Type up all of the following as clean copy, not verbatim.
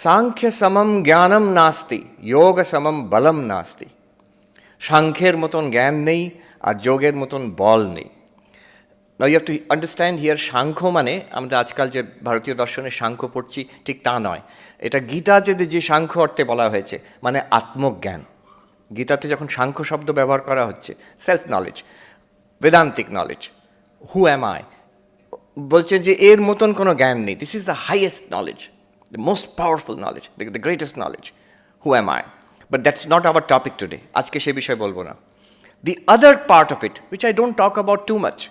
সাংখ্য সমম জ্ঞানম নাস্তি, যোগ সমম বলম নাস্তি। সাংখ্যের মতন জ্ঞান নেই আর যোগের মতন বল নেই। Now you have to understand here, Samkhya মানে আমরা আজকাল যে ভারতীয় দর্শনে সাংখ্য পড়ছি ঠিক তা নয়। এটা গীতাতে যে সাংখ্য অর্থে বলা হয়েছে মানে আত্মজ্ঞান। গীতাতে যখন সাংখ্য শব্দ ব্যবহার করা হচ্ছে, self knowledge, বেদান্তিক knowledge, who am I, বলছেন যে এর মতন কোনো জ্ঞান নেই। This is the highest knowledge, the most powerful knowledge, the greatest knowledge. Who am I? But that's not our topic today. আজকে সে বিষয়ে বলবো না। The other part of it, which I don't talk about too much,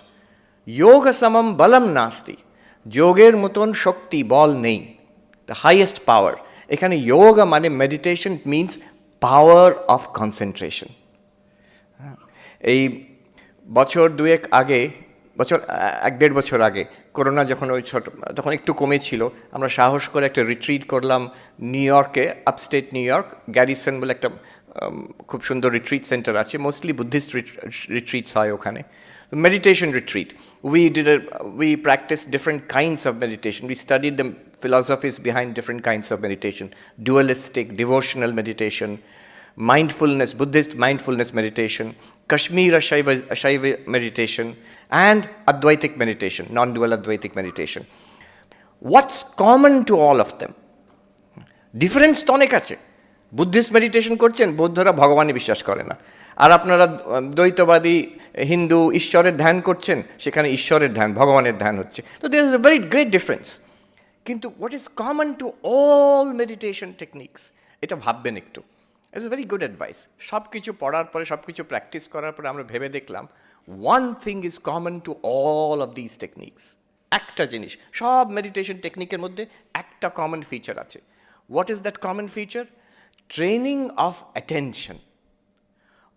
yoga samam balam nasti. যোগের মতন শক্তি বল নেই, the highest power. এখানে yoga মানে meditation, means power of concentration. এই বছর দুয়েক আগে, বছর 1-1.5 বছর আগে, করোনা যখন ওই তখন একটু কমেছিল, আমরা সাহস করে একটা রিট্রিট করলাম নিউ ইয়র্কে, আপস্টেট নিউ ইয়র্ক, গ্যারিসন বলে একটা খুব সুন্দর রিট্রিট সেন্টার আছে, মোস্টলি বুদ্ধিস্ট রিট্রিটস হয় ওখানে। Meditation retreat, we practiced different kinds of meditation. We studied the philosophies behind different kinds of meditation: dualistic, devotional meditation, mindfulness, Buddhist mindfulness meditation, Kashmira Shaiva meditation, and Advaitic meditation, non-dual Advaitic meditation. What's common to all of them? Difference তো অনেক আছে। Buddhist meditation করছেন, বৌদ্ধরা ভগবানে বিশ্বাস করে না, আর আপনারা দ্বৈতবাদী হিন্দু ঈশ্বরের ধ্যান করছেন, সেখানে ঈশ্বরের ধ্যান, ভগবানের ধ্যান হচ্ছে। তো there is a very great difference. কিন্তু what is common to all meditation techniques, এটা ভাববেন একটু। It's a very good advice. সব কিছু পড়ার পরে, সব কিছু প্র্যাকটিস করার পরে আমরা ভেবে দেখলাম one thing is common to all of this techniques. একটা জিনিস, সব মেডিটেশন টেকনিকের মধ্যে একটা কমন ফিচার আছে। What is that common feature? Training of attention.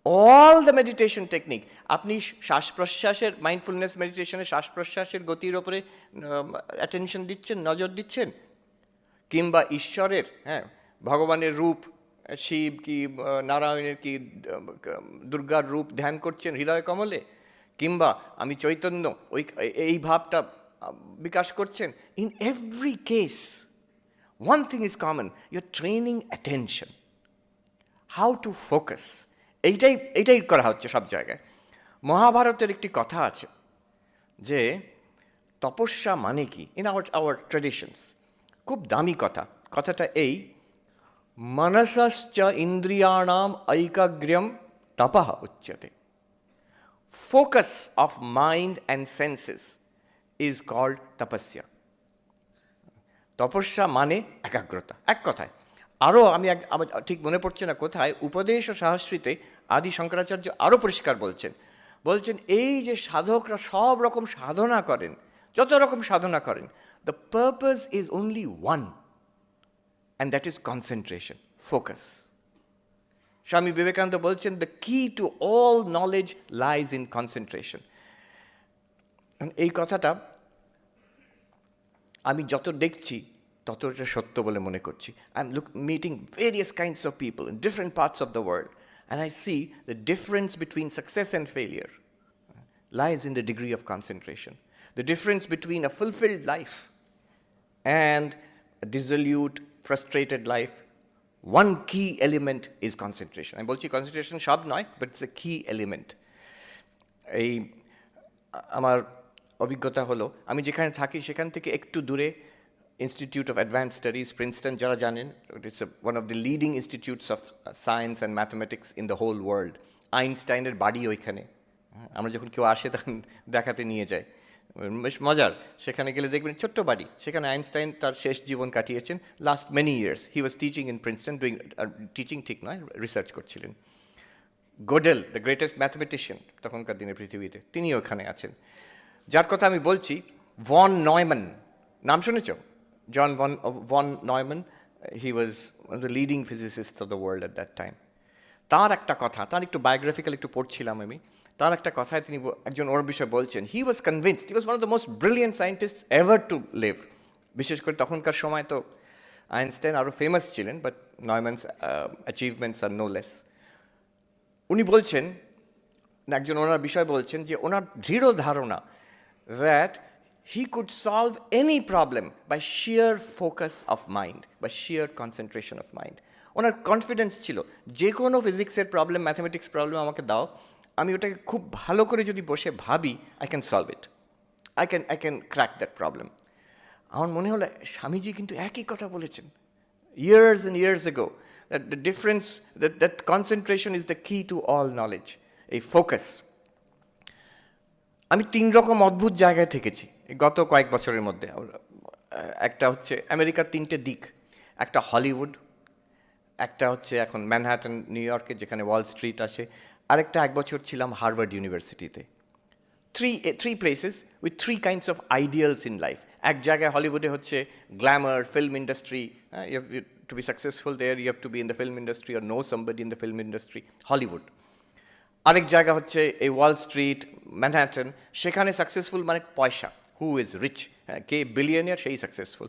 All the meditation technique, আপনি শ্বাস প্রশ্বাসের, মাইন্ডফুলনেস মেডিটেশনে শ্বাস প্রশ্বাসের গতির ওপরে অ্যাটেনশন দিচ্ছেন, নজর দিচ্ছেন, কিংবা ঈশ্বরের, হ্যাঁ, ভগবানের রূপ, শিব কি নারায়ণের কি দুর্গার রূপ ধ্যান করছেন হৃদয় কমলে, কিংবা আমি চৈতন্য, ওই এই ভাবটা বিকাশ করছেন। In every case one thing is common, you're training attention, how to focus. এইটাই করা হচ্ছে সব জায়গায়। মহাভারতের একটি কথা আছে যে তপস্যা মানে কি, ইন আওয়ার ট্রেডিশনস, খুব দামি কথা। কথাটা এই, মনসশ্চ ইন্দ্রিয়াণাম ঐকাগ্র্যম তপঃ উচ্যতে। Focus of mind and senses is called tapasya. তপস্যা মানে একাগ্রতা, এক কথায়। আরও আমি আমার ঠিক মনে পড়ছে না কোথায়, উপদেশ ও সহস্রীতে আদি শঙ্করাচার্য আরও পরিষ্কার বলছেন এই যে সাধকরা সব রকম সাধনা করেন, যত রকম সাধনা করেন, the purpose is only one, and that is concentration, focus. Swami Vivekananda বলছেন, the key to all knowledge lies in concentration. এই কথাটা আমি যত দেখছি তত এটা সত্য বলে মনে করছি। I am meeting various kinds of people in different parts of the world, and I see the difference between success and failure lies in the degree of concentration. The difference between a fulfilled life and a dissolute, frustrated life, one key element is concentration. আমি বলছি concentration সব নয়, but it's a key element. এই আমার অভিজ্ঞতা হলো, আমি যেখানে থাকি সেখান থেকে একটু দূরে institute of advanced studies, Princeton, যারা জানেন, it's one of the leading institutes of science and mathematics in the whole world. আইনস্টাইনের বাড়ি ওইখানে। আমরা যখন কেউ আসে তখন দেখাতে নিয়ে যায়, বেশ মজার। সেখানে গেলে দেখবেন ছোট্ট বাড়ি, সেখানে আইনস্টাইন তার শেষ জীবন কাটিয়েছেন। Last many years he was teaching in Princeton, doing teaching ঠিক নয়, রিসার্চ করছিলেন। গোডেল, দ্য গ্রেটেস্ট ম্যাথমেটিশিয়ান তখনকার দিনে পৃথিবীতে, তিনি ওখানে আছেন। যার কথা আমি বলছি, ভন নয়ম্যান, নাম শুনেছ? John von Neumann, he was one of the leading physicist of the world at that time. তার একটা কথা, তার একটু বায়োগ্রাফিক্যাল একটু পড়ছিলাম আমি, তার একটা কথায় তিনি একজন ওর বিষয়ে বলছেন, he was convinced, he was one of the most brilliant scientists ever to live. বিশেষ করে তখনকার সময় তো আইনস্টাইন আরও ফেমাস ছিলেন, but Neumann's achievements are no less. উনি বলছেন, একজন ওনার বিষয় বলছেন যে ওনার দৃঢ় ধারণা that he could solve any problem by sheer focus of mind, by sheer concentration of mind. Owner confidence ছিল যে কোনো ফিজিক্সের প্রবলেম, ম্যাথমেটিক্স প্রবলেম আমাকে দাও, আমি ওটাকে খুব ভালো করে যদি বসে ভাবি, I can solve it, I can crack that problem. আমার মনে হলো স্বামীজি কিন্তু একই কথা বলেছেন years and years ago, that the difference, that concentration is the key to all knowledge, a focus. আমি 3 রকম অদ্ভুত জায়গায় থেকেছি গত কয়েক বছরের মধ্যে। একটা হচ্ছে আমেরিকার 3টে দিক, একটা হলিউড, একটা হচ্ছে এখন ম্যানহাটন নিউ ইয়র্কে যেখানে ওয়াল স্ট্রিট আছে, আরেকটা 1 বছর ছিলাম হার্ভার্ড ইউনিভার্সিটিতে। Three places with 3 kinds of ideals in life. এক জায়গায় হলিউডে হচ্ছে Glamour, film industry, to be successful there you have to be in the film industry or know somebody in the film industry, Hollywood. আরেক জায়গা হচ্ছে এই Wall Street, Manhattan, সেখানে successful মানে পয়সা, হু ইজ রিচ, কে বিলিয়নিয়ার সেই successful.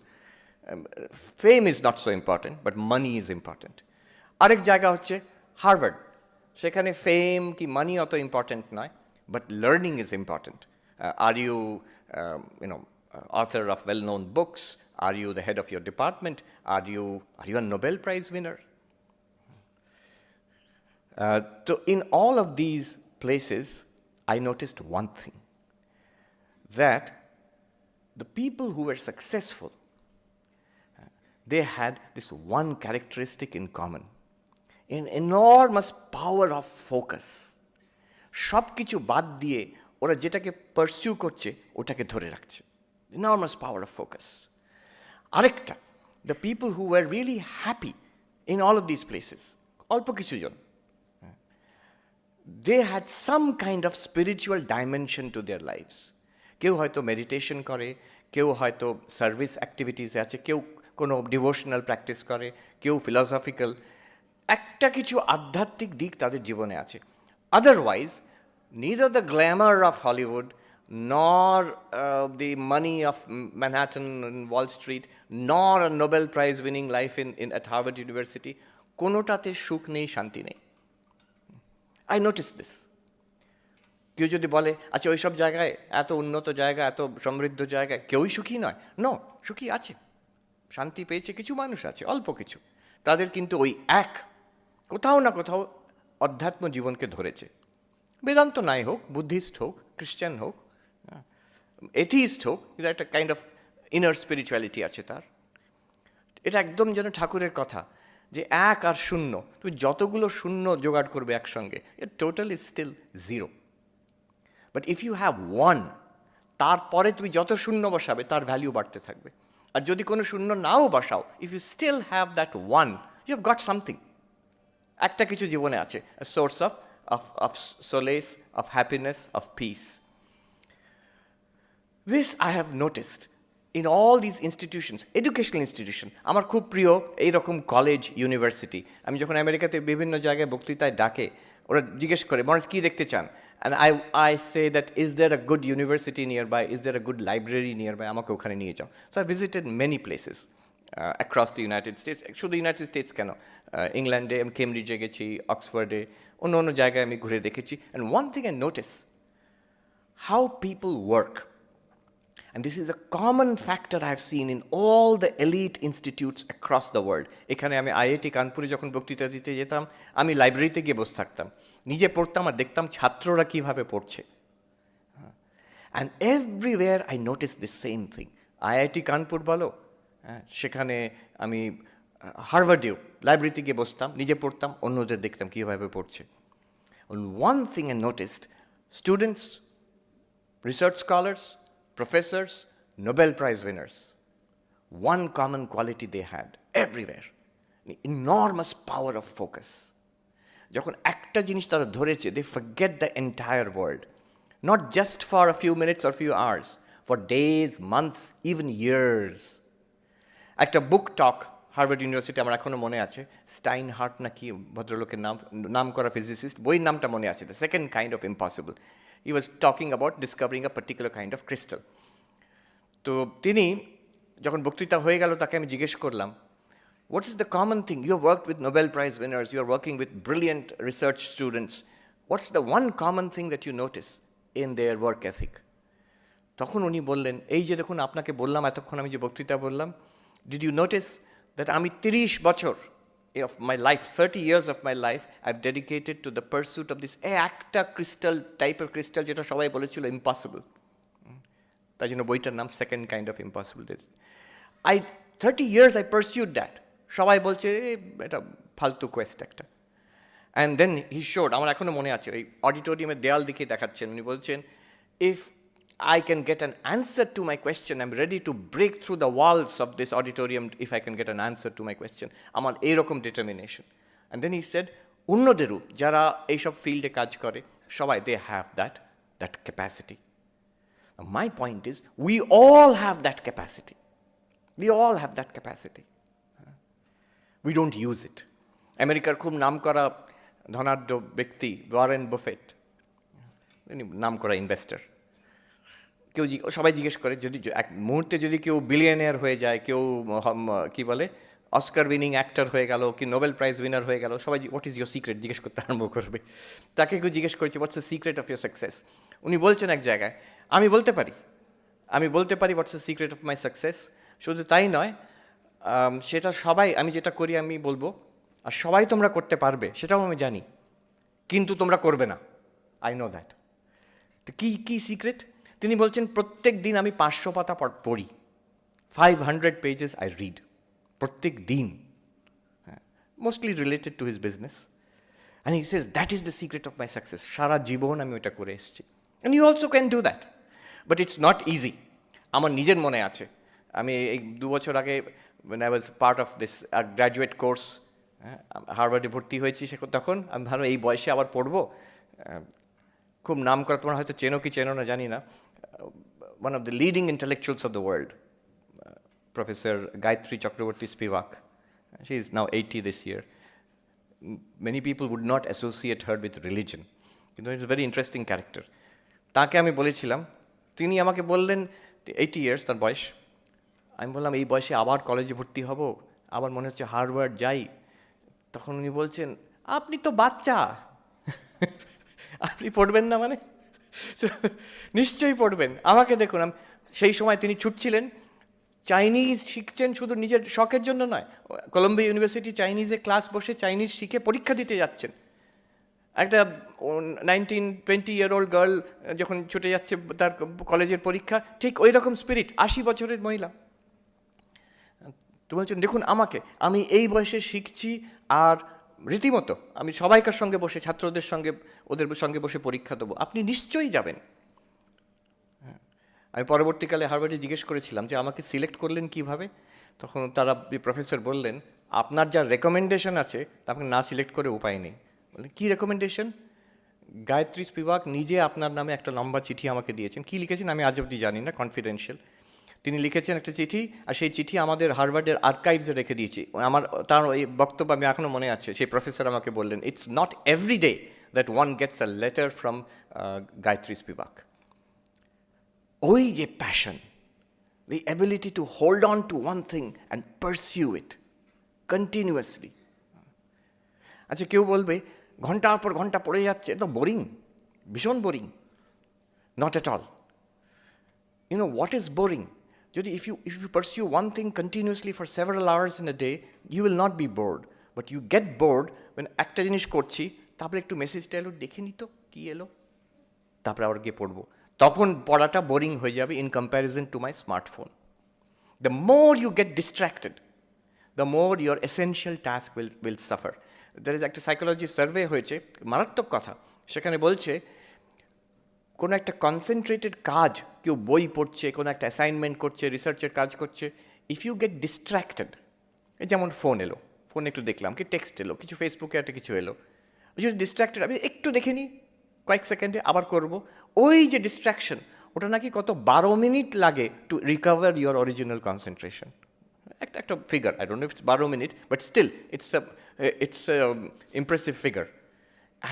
Fame is not so important but money is important. আরেক জায়গা হচ্ছে হার্ভার্ড, সেখানে ফেম কি মানি অত ইম্পর্টেন্ট নয়, but learning is important. Are you, author of well-known books? Are you the head of your department? Are you a Nobel Prize winner? So in all of these places, I noticed one thing, that the people who were successful, they had this one characteristic in common, an enormous power of focus. সব কিছু বাদ দিয়ে ওরা যেটাকে pursue করছে ওটাকে ধরে রাখছে, enormous power of focus. আরেকটা, the people who were really happy in all of these places, অল্প কিছু জন, they had some kind of spiritual dimension to their lives. কেউ হয়তো মেডিটেশন করে, কেউ হয়তো সার্ভিস অ্যাক্টিভিটিসে আছে, কেউ কোনো ডিভোশনাল প্র্যাকটিস করে, কেউ ফিলসফিক্যাল, একটা কিছু আধ্যাত্মিক দিক তাদের জীবনে আছে। Otherwise, neither the glamour of Hollywood nor the money of Manhattan and Wall Street, nor a Nobel Prize winning life at Harvard University, কোনোটাতে সুখ নেই, শান্তি নেই। I noticed this. কেউ যদি বলে আচ্ছা ওইসব জায়গায়, এত উন্নত জায়গা, এত সমৃদ্ধ জায়গায় কেউই সুখী নয়, নো, সুখী আছে, শান্তি পেয়েছে কিছু মানুষ আছে, অল্প কিছু। তাদের কিন্তু ওই এক কোথাও না কোথাও অধ্যাত্ম জীবনকে ধরেছে। বেদান্ত নাই হোক, বুদ্ধিস্ট হোক, খ্রিস্টান হোক, এথিস্ট হোক, কিন্তু একটা কাইন্ড অফ ইনার স্পিরিচুয়ালিটি আছে তার। এটা একদম যেন ঠাকুরের কথা যে এক আর শূন্য, তুমি যতগুলো শূন্য জোগাড় করবে একসঙ্গে, total is still zero. But if you have one, তারপরে তুমি যত শূন্য বসাবে তার ভ্যালিউ বাড়তে থাকবে। আর যদি কোনো শূন্য নাও বসাও, if you still have that one, you have got something, একটা কিছু জীবনে আছে, a source of solace, of happiness, of peace. This I have noticed in all these institutions, educational institution. আমার খুব প্রিয় এইরকম কলেজ, ইউনিভার্সিটি। আমি যখন আমেরিকাতে বিভিন্ন জায়গায় বক্তৃতায় ডাকে, ওরা জিজ্ঞেস করে মহারাজ কী দেখতে চান, and I say that is there a good university nearby, is there a good library nearby, আমাকে ওখানে নিয়ে যাও। So I visited many places across the United States. শুধু ইউনাইটেড স্টেটস কেন, ইংল্যান্ডে আমি কেমব্রিজে গেছি, অক্সফোর্ডে, অন্য অন্য জায়গায় আমি ঘুরে দেখেছি। And one thing I notice, how people work, and this is a common factor I have seen in all the elite institutes across the world. এখানে আমি আইআইটি কানপুরে যখন বক্তৃতা দিতে যেতাম, আমি লাইব্রেরিতে গিয়ে বসে থাকতাম, নিজে পড়তাম আর দেখতাম ছাত্ররা কীভাবে পড়ছে। And everywhere I notice this same thing. IIT Kanpur বলো, সেখানে আমি হার্ভার্ডেও লাইব্রেরিতে গিয়ে বসতাম, নিজে পড়তাম, অন্যদের দেখতাম কীভাবে পড়ছে। One thing I noticed, students, research scholars, professors, Nobel Prize winners, one common quality they had everywhere, the enormous power of focus. যখন একটা জিনিস তারা ধরেছে, they forget the entire world, not just for a few minutes or few hours, for days, months, even years. একটা বুক টক Harvard university, আমার এখনও মনে আছে, স্টাইন হার্ট না কি ভদ্রলোকের নাম করা ফিজিসিস্ট, বইয়ের নামটা মনে আছে, the second kind of impossible. He was talking about discovering a particular kind of crystal. তো তিনি যখন বক্তৃতা হয়ে গেল, তাকে আমি জিজ্ঞেস করলাম, what is the common thing? You have worked with Nobel Prize winners, you are working with brilliant research students. What's the one common thing that you notice in their work ethic? তখন উনি বললেন, এই যে দেখুন আপনাকে বললাম এতক্ষণ আমি যে বক্তৃতা বললাম, ডিড ইউ নোটিস দ্যাট আমি 30 বছর of my life, 30 years of my life, I've dedicated to the pursuit of this একটা ক্রিস্টাল টাইপের ক্রিস্টাল যেটা সবাই বলেছিল ইম্পসিবল, তাই জন্য বইটার নাম second kind of impossible. 30 years I pursued that. সবাই বলছে এটা ফালতু কোয়েস্ট একটা। অ্যান্ড দেন হি শোড, আমার এখনও মনে আছে, ওই অডিটোরিয়ামের দেয়াল দিকে দেখাচ্ছেন, উনি বলছেন, if I can get an answer to my question, I'm ready to break through the walls of this auditorium if I can get an answer to my question. আমার এইরকম determination. And then he said, অন্যদেরও যারা এইসব ফিল্ডে কাজ করে সবাই they have that capacity. My point is, we all have that capacity. We all have that capacity. We don't use it. আমেরিকার খুব নাম করা ধনাঢ্য ব্যক্তি ওয়ারেন বাফেট, নাম করা ইনভেস্টার, কেউ সবাই জিজ্ঞেস করে যদি এক মুহূর্তে যদি কেউ বিলিয়নিয়ার হয়ে যায়, কেউ কি বলে অস্কার উইনিং অ্যাক্টর হয়ে গেল, কি নোবেল প্রাইজ উইনার হয়ে গেল, সবাই হোয়াট ইজ ইয়োর সিক্রেট জিজ্ঞেস করতে আরম্ভ করবে। তাকে কেউ জিজ্ঞেস করেছে what's the secret of your success, উনি বলছেন এক জায়গায়, আমি বলতে পারি what's the secret of my success. শুধু তাই নয়, সেটা সবাই, আমি যেটা করি আমি বলবো, আর সবাই তোমরা করতে পারবে সেটাও আমি জানি, কিন্তু তোমরা করবে না, আই নো দ্যাট। তো কী সিক্রেট? তিনি বলছেন, প্রত্যেক দিন আমি 500 পাতা পড়ি, 500 pages আই রিড প্রত্যেক দিন, mostly related to his business. And he says that is the secret of my success. সারা জীবন আমি ওটা করে এসেছি। And you also can do that, but it's not easy. আমার নিজের মনে আছে, আমি এই 2 বছর আগে when I was part of this graduate course, হার্ভার্ডে ভর্তি হয়েছি, তখন আমি ভালো এই বয়সে আবার পড়বো। খুব নাম করা, তোমরা হয়তো চেনো কি চেনো না জানি না, one of the leading intellectuals of the world, Professor Gayatri Chakraborty Spivak. She is now 80 this year. Many people would not associate her with religion. You know, it's a very interesting character. তাকে আমি বলেছিলাম, তিনি আমাকে বললেন 80 years তার বয়স। আমি বললাম এই বয়সে আবার কলেজে ভর্তি হব, আবার মনে হচ্ছে হার্ভার্ড যাই। তখন উনি বলছেন, আপনি তো বাচ্চা, আপনি পড়বেন না মানে? নিশ্চয়ই পড়বেন, আমাকে দেখুন। সেই সময় তিনি ছুটছিলেন, চাইনিজ শিখছেন, শুধু নিজের শখের জন্য নয়, কলম্বিয়া ইউনিভার্সিটি চাইনিজে ক্লাস বসে চাইনিজ শিখে পরীক্ষা দিতে যাচ্ছেন। একটা 19-20-year-old গার্ল যখন ছুটে যাচ্ছে তার কলেজের পরীক্ষা, ঠিক ওই রকম স্পিরিট 80 বছরের মহিলা। তো বলছেন, দেখুন আমাকে, আমি এই বয়সে শিখছি, আর রীতিমতো আমি সবাইকার সঙ্গে বসে, ছাত্রদের সঙ্গে, ওদের সঙ্গে বসে পরীক্ষা দেবো, আপনি নিশ্চয়ই যাবেন। আমি পরবর্তীকালে হার্ভার্ডে জিজ্ঞেস করেছিলাম যে আমাকে সিলেক্ট করলেন কিভাবে? তখন তারা প্রফেসর বললেন, আপনার যা রেকমেন্ডেশন আছে আপনাকে না সিলেক্ট করে উপায় নেই। বললেন, কী রেকমেন্ডেশন? গায়ত্রী স্পিভাক নিজে আপনার নামে একটা লম্বা চিঠি আমাকে দিয়েছেন। কী লিখেছেন আমি আজ অবধি জানি না, কনফিডেন্সিয়াল। তিনি লিখেছেন একটা চিঠি, আর সেই চিঠি আমাদের হার্ভার্ডের আর্কাইভসে রেখে দিয়েছি। তার এই বক্তব্য আমি এখনও মনে আছে। সেই প্রফেসর আমাকে বললেন, it's not every day that one gets a letter from Gayatri Spivak. ওই যে passion, the ability to hold on to one thing and pursue it continuously. আচ্ছা, কেউ বলবে ঘন্টার পর ঘন্টা পড়ে যাচ্ছে, এটা বোরিং, ভীষণ boring. Not at all. You know what is boring? যদি if you pursue one thing continuously for several hours in a day, you will not be bored. But you get bored when একটা জিনিস করছি, তারপরে একটু মেসেজটা এলো, দেখে নি তো কী এলো, তারপরে আবার গিয়ে পড়বো। তখন পড়াটা বোরিং হয়ে যাবে in comparison to my smartphone. The more you get distracted, the more your essential task will suffer. There is একটা সাইকোলজি সার্ভে হয়েছে, মারাত্মক কথা। সেখানে বলছে, কোনো একটা কনসেন্ট্রেটেড কাজ, কেউ বই পড়ছে, কোনো একটা অ্যাসাইনমেন্ট করছে, রিসার্চের কাজ করছে, ইফ ইউ গেট ডিস্ট্র্যাক্টেড, যেমন ফোন এলো, ফোন একটু দেখলাম, কি টেক্সট এলো, কিছু ফেসবুকে একটা কিছু এলো, যদি ডিস্ট্র্যাক্টেড, আমি একটু দেখে নিই, কয়েক সেকেন্ডে আবার করব, ওই যে ডিস্ট্র্যাকশন, ওটা নাকি কত 12 মিনিট লাগে to recover your original concentration. একটা figure, I don't know it's 12 minute, but still it's impressive figure.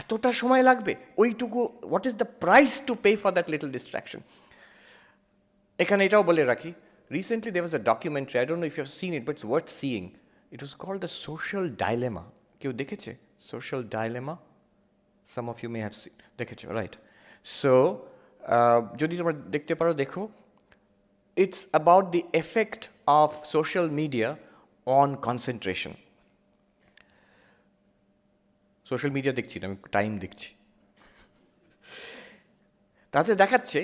এতটা সময় লাগবে ওইটুকু, what is the price to pay for that little distraction? এখানে এটাও বলে রাখি, recently there was a documentary, I don't know if you have seen it, but it's worth seeing. It was called the social dilemma. কেউ দেখেছে social dilemma? Some of you may have seen, দেখেছো, right? So যদি তোমরা দেখতে পারো দেখো, it's about the effect of social media on concentration. Social media দেখছি না, আমি টাইম দেখছি। তাতে দেখাচ্ছে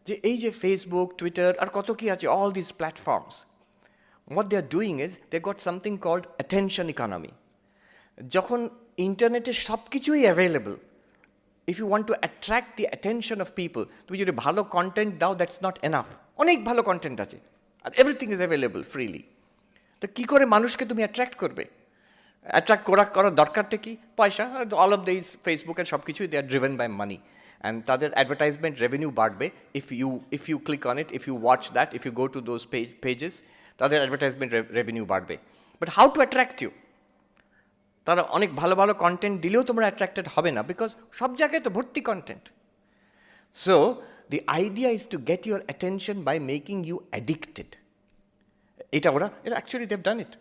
যে এই যে ফেসবুক, টুইটার আর কত কি আছে, all this platforms, what they are doing is they got something called attention economy. যখন ইন্টারনেটে সব কিছুই available, if you want to attract the attention of people, তুমি যদি ভালো কন্টেন্ট দাও, দ্যাটস নট এনাফ। অনেক ভালো কন্টেন্ট আছে আর এভরিথিং ইজ অ্যাভেলেবল ফ্রিলি। তো কী করে মানুষকে তুমি অ্যাট্রাক্ট করবে? অ্যাট্রাক্ট করার দরকারটা কি? পয়সা। অল অফ দিস ফেসবুক এর সব কিছুই they are driven by money, and তাদের অ্যাডভার্টাইজমেন্ট রেভিনিউ বাড়বে if you click on it, if you watch that, if you go to those pages, তাদের অ্যাডভার্টাইজমেন্ট রেভিনিউ বাড়বে। But how to attract you? তারা অনেক ভালো ভালো কন্টেন্ট দিলেও তোমরা অ্যাট্রাক্টেড হবে না, বিকজ সব জায়গায় তো ভর্তি content. So the idea is to get your attention by making you addicted. এটা actually they've done it.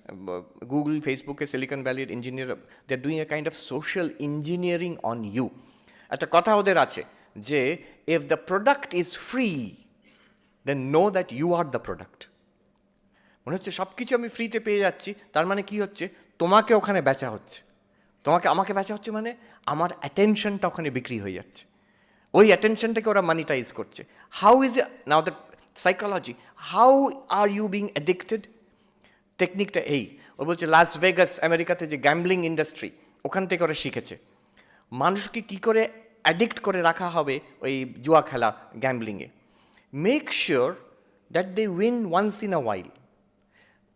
Google, ফেসবুকে, সিলিকন ভ্যালির engineer, they are doing a kind of social engineering on you. একটা কথা ওদের আছে যে if the product is free then know that you are the product. মনে হচ্ছে সব কিছু আমি ফ্রিতে পেয়ে যাচ্ছি, তার মানে কি হচ্ছে? তোমাকে ওখানে বেচা হচ্ছে, আমাকে বেচা হচ্ছে, মানে আমার অ্যাটেনশনটা ওখানে বিক্রি হয়ে যাচ্ছে। ওই অ্যাটেনশনটাকে ওরা মানিটাইজ করছে। How is now the psychology, how are you being addicted? টেকনিকটা এই, ও বলছে লাস ভেগাস আমেরিকাতে যে গ্যাম্বলিং ইন্ডাস্ট্রি, ওখান থেকে ওরা শিখেছে মানুষকে কী করে অ্যাডিক্ট করে রাখা হবে ওই জুয়া খেলা, গ্যাম্বলিংয়ে। Make sure that they win once in a while.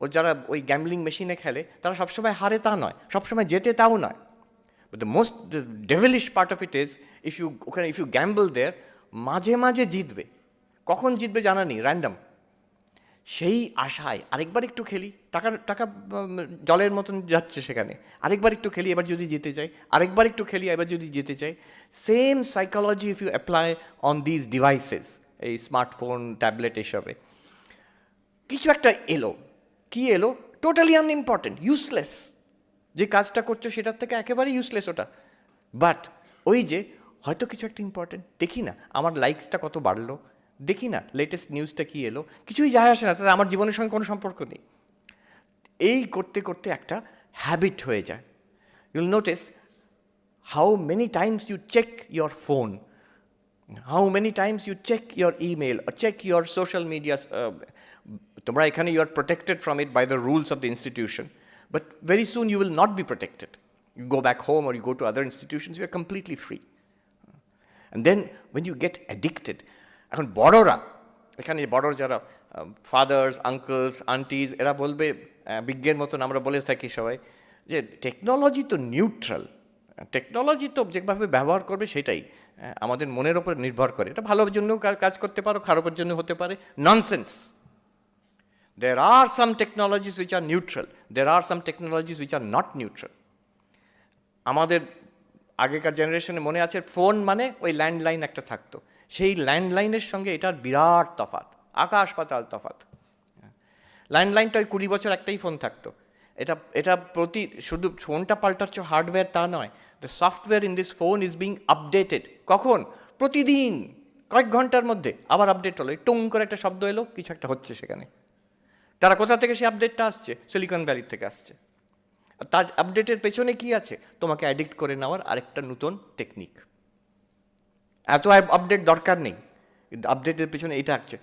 ও যারা ওই গ্যাম্বলিং মেশিনে খেলে তারা সবসময় হারে তা নয়, সবসময় জেতে তাও নয়। But the most devilish part of it is if you gamble there, মাঝে মাঝে জিতবে, কখন জিতবে জানা নেই, র্যান্ডম। সেই আশায় আরেকবার একটু খেলি, টাকা জলের মতন যাচ্ছে সেখানে, আরেকবার একটু খেলি, এবার যদি জিতে যাই, আরেকবার একটু খেলি, এবার যদি জিতে যাই। Same psychology if you apply on this devices, এই স্মার্টফোন, ট্যাবলেট, এসবে কিছু একটা এলো, কি এলো? Totally unimportant, useless. যে কাজটা করছো সেটার থেকে একেবারেই ইউজলেস ওটা। বাট ওই যে হয়তো কিছু একটা ইম্পর্টেন্ট, দেখি না আমার লাইকসটা কত বাড়লো, দেখি না লেটেস্ট নিউজটা কী এলো, কিছুই যায় আসে না, তাহলে আমার জীবনের সঙ্গে কোনো সম্পর্ক নেই। এই করতে করতে একটা হ্যাবিট হয়ে যায়। You'll notice how many times you check your phone, how many times you check your email, check your social media. তোমরা এখানে you are protected from it by the rules of the institution, but very soon you will not be protected. You go back home or you go to other institutions, you are completely free. And then when you get addicted, এখন বড়রা, এখানে বড় যারা father's, uncle's, আন্টিজ, এরা বলবে বিজ্ঞের মতন আমরা বলে থাকি সবাই যে টেকনোলজি তো নিউট্রাল, টেকনোলজি তো যেভাবে ব্যবহার করবে সেটাই আমাদের মনের ওপর নির্ভর করে, এটা ভালোর জন্য কাজ করতে পারো, খারাপের জন্য হতে পারে। Nonsense. There are some technologies which are neutral. There are some technologies which are not neutral. আমাদের আগেকার জেনারেশনে মনে আছে ফোন মানে ওই ল্যান্ডলাইন একটা থাকতো, সেই ল্যান্ডলাইনের সঙ্গে এটার বিরাট তফাৎ, আকাশ পাতাল তফাৎ। ল্যান্ডলাইনটা ওই 20 বছর একটাই ফোন থাকতো। এটা শুধু ফোনটা পাল্টাচ্ছ হার্ডওয়্যার তা নয়, the software in this phone is being updated. কখন? প্রতিদিন, কয়েক ঘন্টার মধ্যে আবার আপডেট হলো, টুং করে একটা শব্দ এলো, কিছু একটা হচ্ছে সেখানে। তারা কোথা থেকে সেই আপডেটটা আসছে? সিলিকন ভ্যালির থেকে আসছে। তার আপডেটের পেছনে কি আছে? তোমাকে অ্যাডিক্ট করে নেওয়ার আরেকটা নতুন টেকনিক। এত আপডেট দরকার নেই, কিন্তু আপডেটের পেছনে এটা আছে।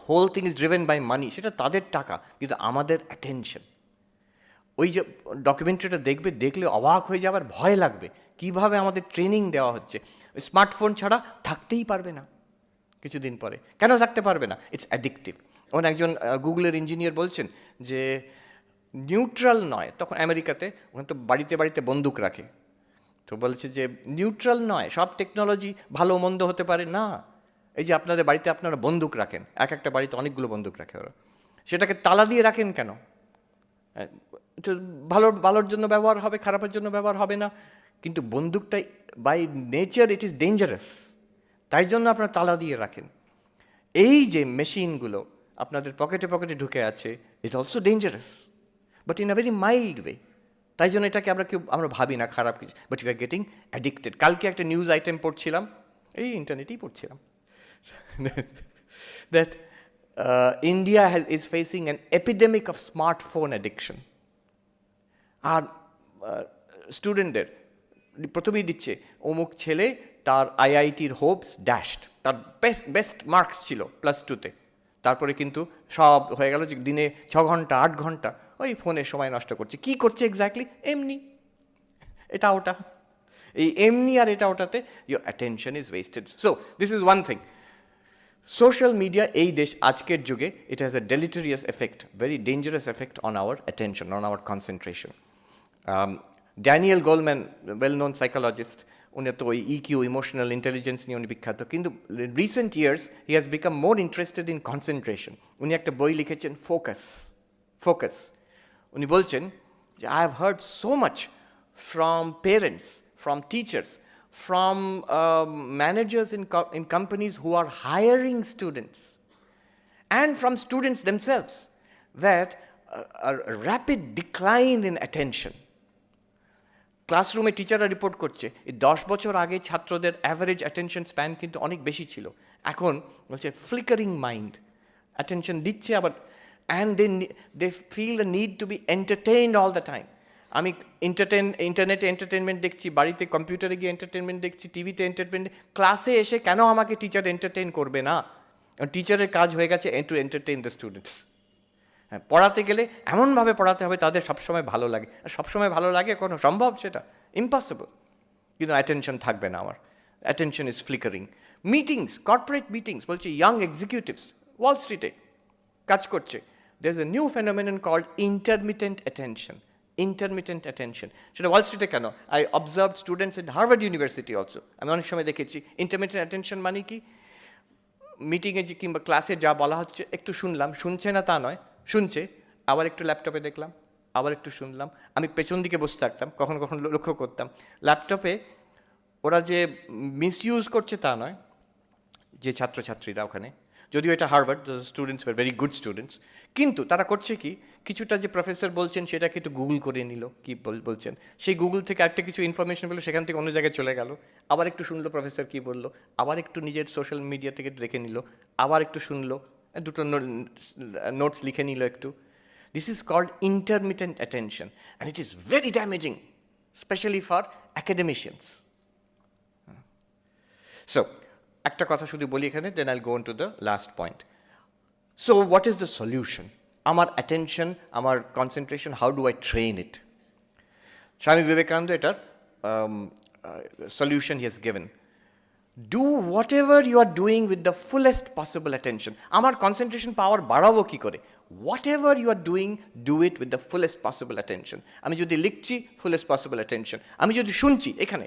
Whole thing is driven by money, সেটা তাদের টাকা, কিন্তু আমাদের অ্যাটেনশন। ওই যে ডকুমেন্টারিটা দেখলে অবাক হয়ে যাবার ভয় লাগবে, কিভাবে আমাদের ট্রেনিং দেওয়া হচ্ছে। স্মার্টফোন ছাড়া থাকতেই পারবে না কিছুদিন পরে। কেন থাকতে পারবে না? It's addictive. ওখানে একজন গুগলের ইঞ্জিনিয়ার বলছেন যে নিউট্রাল নয়, তখন আমেরিকাতে ওখানে তো বাড়িতে বাড়িতে বন্দুক রাখে, তো বলছে যে নিউট্রাল নয়, সব টেকনোলজি ভালো মন্দ হতে পারে না। এই যে আপনাদের বাড়িতে আপনারা বন্দুক রাখেন, একটা বাড়িতে অনেকগুলো বন্দুক রাখে ওরা, সেটাকে তালা দিয়ে রাখেন কেন? ভালোর জন্য ব্যবহার হবে, খারাপের জন্য ব্যবহার হবে না। কিন্তু বন্দুকটাই by nature it is dangerous, তাই জন্য আপনারা তালা দিয়ে রাখেন। এই যে মেশিনগুলো আপনাদের পকেটে পকেটে ঢুকে আছে, it also dangerous, but in a very mild way. তাই জন্য এটাকে আমরা ভাবি না খারাপ কিছু, but you are getting addicted. কালকে একটা নিউজ আইটেম পড়ছিলাম, এই ইন্টারনেটেই পড়ছিলাম, that India is facing an epidemic of smartphone addiction. আর স্টুডেন্টদের প্রথমেই দিচ্ছে অমুক ছেলে তার আইআইটির হোপস ড্যাশড, তার বেস্ট মার্কস ছিল +2-তে, তারপরে কিন্তু সব হয়ে গেল যে দিনে 6 ঘন্টা 8 ঘন্টা ওই ফোনে সময় নষ্ট করছে। কি করছে এক্স্যাক্টলি? এমনি এটা ওটা, এই এমনি আর এটা ওটাতে your attention is wasted. So this is one thing. Social media এই দেশ আজকের যুগে it has a deleterious effect, very dangerous effect on our attention, on our concentration. Daniel Goleman, well known psychologist, উনি তো ওই ইকিউ, ইমোশনাল ইন্টেলিজেন্স নিয়ে উনি বিখ্যাত, কিন্তু recent years he has become more interested in concentration. উনি একটা বই লিখেছেন ফোকাস। উনি বলছেন যে I have heard so much from parents, from teachers, from managers in companies who are hiring students, and from students themselves, that a rapid decline in attention. ক্লাসরুমে টিচাররা report করছে এই 10 বছর আগে ছাত্রদের অ্যাভারেজ অ্যাটেনশন স্প্যান কিন্তু অনেক বেশি ছিল, এখন বলছে ফ্লিকারিং মাইন্ড, অ্যাটেনশন দিচ্ছে আবার, and they feel the need to be entertained all the time. আমি ইন্টারনেটে এন্টারটেনমেন্ট দেখছি, বাড়িতে কম্পিউটারে গিয়ে এন্টারটেনমেন্ট দেখছি, টিভিতে এন্টারটেনমেন্ট, ক্লাসে এসে কেন আমাকে টিচার এন্টারটেইন করবে না? টিচারের কাজ হয়ে গেছে টু এন্টারটেইন দ্য স্টুডেন্টস। হ্যাঁ, পড়াতে গেলে এমনভাবে পড়াতে হবে তাদের সবসময় ভালো লাগে, আর সবসময় ভালো লাগে কোনো সম্ভব? সেটা ইম্পসিবল। কিন্তু অ্যাটেনশন থাকবে না আমার, attention is flickering. Meetings, corporate meetings, বলছে ইয়াং এক্সিকিউটিভস ওয়াল স্ট্রিটে কাজ করছে, there is a new phenomenon called intermittent attention. Intermittent attention, সেটা ওয়াল স্ট্রিটে কেন? I observe students in Harvard University also. আমি অনেক সময় দেখেছি ইন্টারমিটেন্ট অ্যাটেনশন মানে কি, মিটিংয়ে যে কিংবা ক্লাসে যা বলা হচ্ছে একটু শুনলাম, শুনছে না তা নয়, শুনছে, আবার একটু ল্যাপটপে দেখলাম, আবার একটু শুনলাম। আমি পেছন দিকে বসে থাকতাম, কখনো কখনো লক্ষ্য করতাম ল্যাপটপে ওরা যে মিসইউজ করছে তা নয়, যে ছাত্রছাত্রীরা ওখানে, যদিও এটা Harvard, students were very good students, কিন্তু তারা করছে কি, কিছুটা যে প্রফেসর বলছেন সেটাকে একটু গুগল করে নিল, কী বলছেন, সেই গুগল থেকে একটা কিছু ইনফরমেশন পেলো, সেখান থেকে অন্য জায়গায় চলে গেল, আবার একটু শুনলো প্রফেসর কী বললো, আবার একটু নিজের সোশ্যাল মিডিয়া থেকে দেখে নিল, আবার একটু শুনলো, দুটো নোটস লিখে নিল একটু। This is called intermittent attention, and it is very damaging, specially for academicians. So একটা কথা শুধু বলি এখানে, then I'll go on to the last point. So what is the solution? আমার অ্যাটেনশন, আমার concentration, how do I train it? Swami Vivekananda এটার solution he has given. Do what ever you are doing with the fullest possible attention. আমার concentration power বাড়াবো কী করে? What ever you are doing, do it with the fullest possible attention. আমি যদি লিখছি, fullest possible attention. আমি যদি শুনছি এখানে,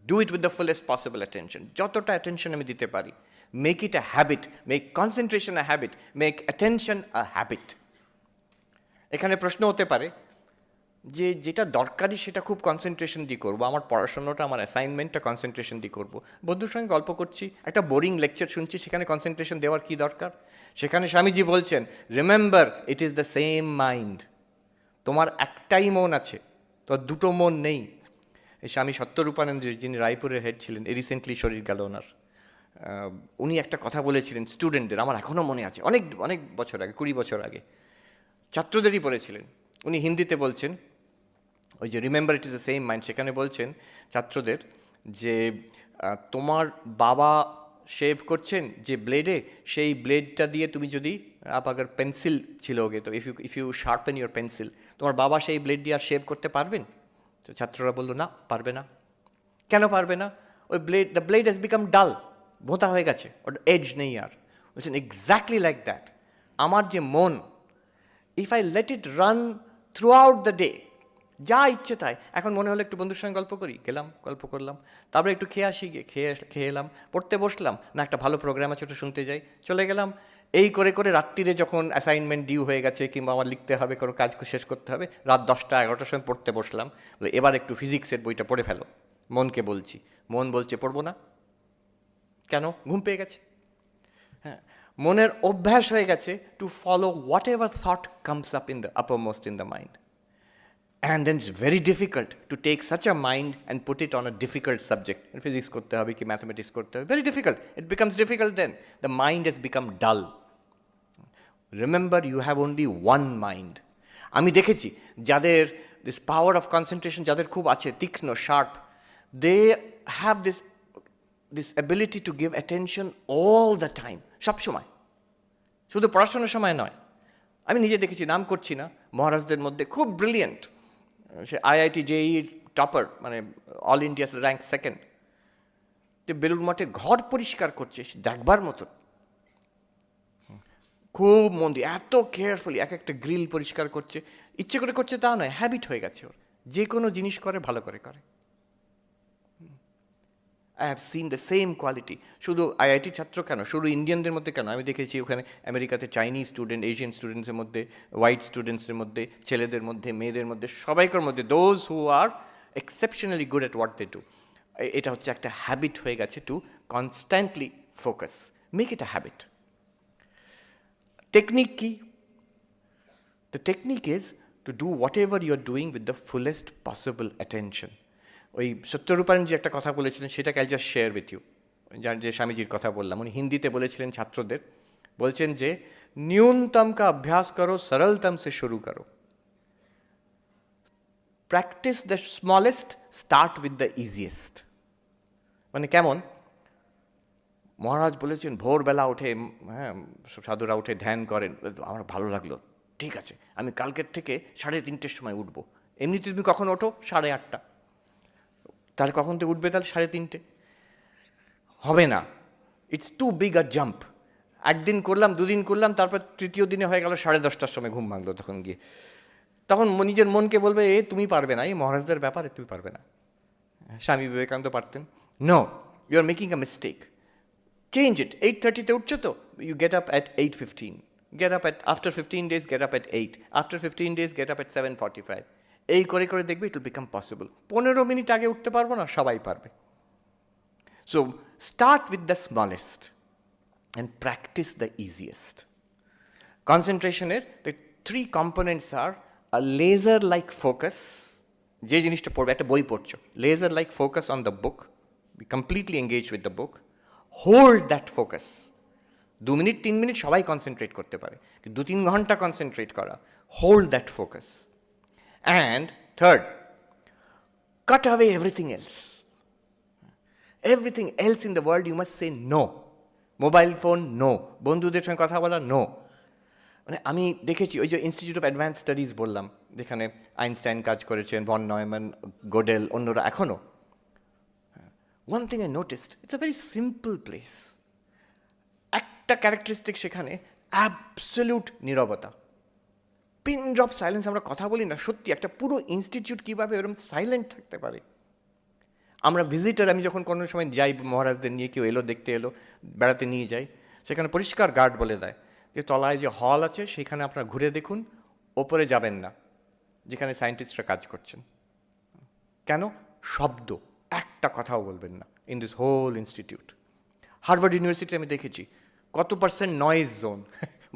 do it with the fullest possible attention. যতটা অ্যাটেনশন আমি দিতে পারি, make it a habit, make concentration a habit, make attention a habit. এখানে প্রশ্ন হতে পারে যে যেটা দরকারি সেটা খুব কনসেন্ট্রেশন দিয়ে করবো, আমার পড়াশোনাটা, আমার অ্যাসাইনমেন্টটা কনসেন্ট্রেশন দিয়ে করবো, বন্ধুর সঙ্গে গল্প করছি, একটা বোরিং লেকচার শুনছি, সেখানে কনসেন্ট্রেশন দেওয়ার কী দরকার? সেখানে স্বামীজি বলছেন, remember it is the same mind. তোমার একটাই মন আছে, তোর দুটো মন নেই। এই স্বামী সত্যরূপানন্দ, যিনি রায়পুরের হেড ছিলেন, রিসেন্টলি শরীর গেল ওনার, উনি একটা কথা বলেছিলেন স্টুডেন্টদের, আমার এখনও মনে আছে, অনেক অনেক বছর আগে, 20 বছর আগে, ছাত্রদেরই বলেছিলেন। উনি হিন্দিতে বলছেন, ওই যে remember it is the same mind, সেখানে বলছেন ছাত্রদের যে তোমার বাবা শেভ করছেন যে ব্লেডে, সেই ব্লেডটা দিয়ে তুমি যদি আবার পেন্সিল ছিল ওকে, তো if you sharpen your pencil, তোমার বাবা সেই ব্লেড দিয়ে আর শেভ করতে পারবেন? তো ছাত্ররা বললো না, পারবে না। কেন পারবে না? ওই দ্য ব্লেড হ্যাজ বিকাম ডাল, ভোঁতা হয়ে গেছে, ওর এজ নেই আর। বলছেন এক্স্যাক্টলি লাইক দ্যাট, আমার যে মন, if I let it run through out the day, যা ইচ্ছে তাই, এখন মনে হলো একটু বন্ধুর সঙ্গে গল্প করি, গেলাম গল্প করলাম, তারপরে একটু খেয়ে আসি, গিয়ে খেয়ে এলাম, পড়তে বসলাম, না একটা ভালো প্রোগ্রাম আছে একটু শুনতে যাই, চলে গেলাম। এই করে করে রাত্রিরে যখন অ্যাসাইনমেন্ট ডিউ হয়ে গেছে, কিংবা আমার লিখতে হবে, কোনো কাজ শেষ করতে হবে, রাত 10টা 11টার সময় পড়তে বসলাম, এবার একটু ফিজিক্সের বইটা পড়ে ফেলো। মনকে বলছি, মন বলছে পড়বো না। কেন? ঘুম পেয়ে গেছে। হ্যাঁ, মনের অভ্যাস হয়ে গেছে to follow whatever thought comes up in the uppermost in the mind. And then it's very difficult to take such a mind and put it on a difficult subject. Physics korte hobe ki mathematics korte hobe. Very difficult. It becomes difficult then. The mind has become dull. Remember, you have only one mind. আমি দেখেছি যাদের this power of concentration যাদের খুব আছে, তীক্ষ্ণ, sharp, they have this ability to give attention all the time, সব সময়, শুধু পড়াশোনার সময় নয়। আমি নিজে দেখেছি, নাম করছি না, মহারাজদের মধ্যে খুব ব্রিলিয়েন্ট, সে আইআইটি জেই টপার, মানে all India rank second, Belur মঠে ঘর পরিষ্কার করছে দেখবার মতন, খুব মন দিয়ে এত কেয়ারফুলি এক একটা গ্রিল পরিষ্কার করছে, ইচ্ছে করে করছে তা নয়, হ্যাবিট হয়ে গেছে ওর, যে কোনো জিনিস করে ভালো করে করে। I have seen the same quality, শুধু আইআইটি ছাত্র কেন, শুধু ইন্ডিয়ানদের মধ্যে কেন, আমি দেখেছি ওখানে আমেরিকাতে চাইনিজ স্টুডেন্ট, এশিয়ান স্টুডেন্টসের মধ্যে, হোয়াইট স্টুডেন্টসের মধ্যে, ছেলেদের মধ্যে, মেয়েদের মধ্যে, সবাইকার মধ্যে, those who are exceptionally good at what they do. এটা হচ্ছে একটা হ্যাবিট হয়ে গেছে to constantly focus, make it a habit. Technique key. The technique is to do whatever you are doing with the fullest possible attention. ওই সত্যরূপায়ণজি একটা কথা বলেছিলেন, সেটাকে I just share with you. যার যে স্বামীজির কথা বললাম, উনি হিন্দিতে বলেছিলেন ছাত্রদের, বলছেন যে न्यूनतम का अभ्यास करो, सरलतम से शुरू करो, practice the smallest, start with the easiest। মানে কেমন, মহারাজ বলেছেন ভোরবেলা উঠে, হ্যাঁ, সাধুরা উঠে ধ্যান করেন, আমার ভালো লাগলো, ঠিক আছে আমি কালকের থেকে 3:30 সময় উঠবো। এমনিতে তুমি কখন ওঠো? 8:30। তাহলে কখন থেকে উঠবে? তাহলে 3:30 হবে না, it's too big a jump. একদিন করলাম, দুদিন করলাম, তারপর তৃতীয় দিনে হয়ে গেল 10:30 সময় ঘুম ভাঙলো, তখন গিয়ে তখন নিজের মনকে বলবে এ তুমি পারবে না, এই মহারাজদের ব্যাপারে তুমি পারবে না। স্বামী বিবেকানন্দ পারতেন। No, you are making a mistake. Change it. 8:30 উঠছো তো, you get up at 8:15. Get up at, after 15 days, get up at 8. After 15 days, get up at 7:45. এই করে করে দেখবে it will become possible. 15 minute আগে উঠতে পারবো না, সবাই পারবে। So start with the smallest and practice the easiest. Concentration-এর the 3 components are a laser-like focus. যে জিনিসটা পড়বে, একটা বই পড়ছো, laser-like focus on the book, be completely engaged with the book. Hold that focus. 2 minute 3 minute সবাই concentrate করতে পারে, 2-3 ঘন্টা কনসেন্ট্রেট করা, hold that focus. And third, cut away everything else. Everything else in the world you must say no. Mobile phone no, বন্ধুদের সঙ্গে কথা বলা no. মানে আমি দেখেছি ওই যে ইনস্টিটিউট অফ অ্যাডভান্স স্টাডিজ বললাম, যেখানে আইনস্টাইন কাজ করেছেন, ভন নয়ম্যান, গোডেল, অন্যরা এখনও। One thing I noticed, it's a very simple place. একটা ক্যারেক্টারিস্টিক সেখানে, অ্যাবসলিউট নীরবতা, পিন ড্রপ সাইলেন্স। আমরা কথা বলি না, সত্যি একটা পুরো ইনস্টিটিউট কীভাবে এরকম সাইলেন্ট থাকতে পারে। আমরা ভিজিটার, আমি যখন কোনো সময় যাই মহারাজদের নিয়ে, কেউ এলো দেখতে এলো, বেড়াতে নিয়ে যাই, সেখানে পরিষ্কার গার্ড বলে দেয় যে তলায় যে হল আছে সেখানে আপনারা ঘুরে দেখুন, ওপরে যাবেন না যেখানে সায়েন্টিস্টরা কাজ করছেন। কেন? শব্দ একটা কথাও বলবেন না in this whole institute. Harvard University আমি দেখেছি কত পার্সেন্ট নয়েজ জোন,